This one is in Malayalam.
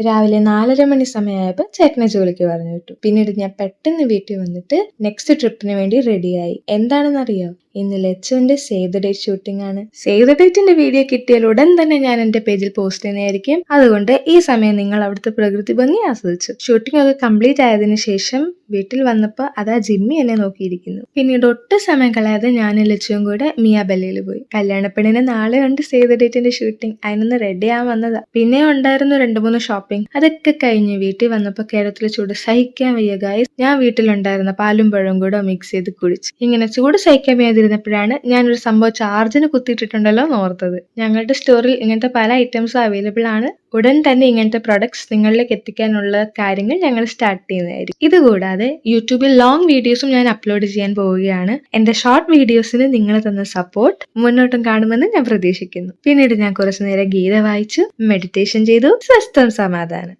രാവിലെ 4:30 മണി സമയമായപ്പോൾ ചേട്ടനെ ജോലിക്ക് പറഞ്ഞു വിട്ടു. പിന്നീട് ഞാൻ പെട്ടെന്ന് വീട്ടിൽ വന്നിട്ട് നെക്സ്റ്റ് ട്രിപ്പിന് വേണ്ടി റെഡിയായി. എന്താണെന്നറിയോ? ഇന്ന് ലച്ചുവിന്റെ സേവ് ദ ഡേറ്റ് ഷൂട്ടിംഗ് ആണ്. സേവ് ദ ഡേറ്റിന്റെ വീഡിയോ കിട്ടിയാൽ ഉടൻ തന്നെ ഞാൻ എന്റെ പേജിൽ പോസ്റ്റ് ചെയ്യുന്നതായിരിക്കും. അതുകൊണ്ട് ഈ സമയം നിങ്ങൾ അവിടുത്തെ പ്രകൃതി ഭംഗി ആസ്വദിച്ചു. ഷൂട്ടിംഗ് ഒക്കെ കംപ്ലീറ്റ് ആയതിനു ശേഷം വീട്ടിൽ വന്നപ്പോൾ അതാ ജിമ്മി എന്നെ നോക്കിയിരിക്കുന്നു. പിന്നീട് ഒട്ടും സമയം കളയാതെ ഞാനും ലച്ചുവും കൂടെ മിയാബല്ലയിൽ പോയി. കല്യാണപ്പെണ്ണിന് നാളെ ഉണ്ട് സേവ് ദ ഡേറ്റിന്റെ ഷൂട്ടിംഗ്. അതിനൊന്ന് റെഡി ആവാൻ വന്നതാ. പിന്നെ ഉണ്ടായിരുന്നു 2-3 ഷോപ്പിംഗ്. അതൊക്കെ കഴിഞ്ഞ് വീട്ടിൽ വന്നപ്പോൾ കേരളത്തിലെ ചൂട് സഹിക്കാൻ വയ്യ ഗായ്സ്. ഞാൻ വീട്ടിലുണ്ടായിരുന്ന പാലും പഴവും കൂടെ മിക്സ് ചെയ്ത് കുടിച്ചു. ഇങ്ങനെ ചൂട് സഹിക്കാൻ വയ്യാതിരുന്നപ്പോഴാണ് ഞാനൊരു സംഭവം ചാർജിന് കുത്തിയിട്ടിട്ടുണ്ടല്ലോ എന്ന് ഓർത്തത്. ഞങ്ങളുടെ സ്റ്റോറിൽ ഇങ്ങനത്തെ പല ഐറ്റംസും അവൈലബിൾ ആണ്. ഉടൻ തന്നെ ഇങ്ങനത്തെ പ്രൊഡക്ട്സ് നിങ്ങളിലേക്ക് എത്തിക്കാനുള്ള കാര്യങ്ങൾ ഞങ്ങൾ സ്റ്റാർട്ട് ചെയ്യുന്നതായിരിക്കും. ഇതുകൂടാതെ യൂട്യൂബിൽ ലോങ് വീഡിയോസും ഞാൻ അപ്ലോഡ് ചെയ്യാൻ പോവുകയാണ്. എന്റെ ഷോർട്ട് വീഡിയോസിന് നിങ്ങൾ തന്ന സപ്പോർട്ട് മുന്നോട്ടും കാണുമെന്ന് ഞാൻ പ്രതീക്ഷിക്കുന്നു. പിന്നീട് ഞാൻ കുറച്ചു നേരം ഗീത വായിച്ചു, മെഡിറ്റേഷൻ ചെയ്തു. സ്വസ്ഥം സമാധാനം.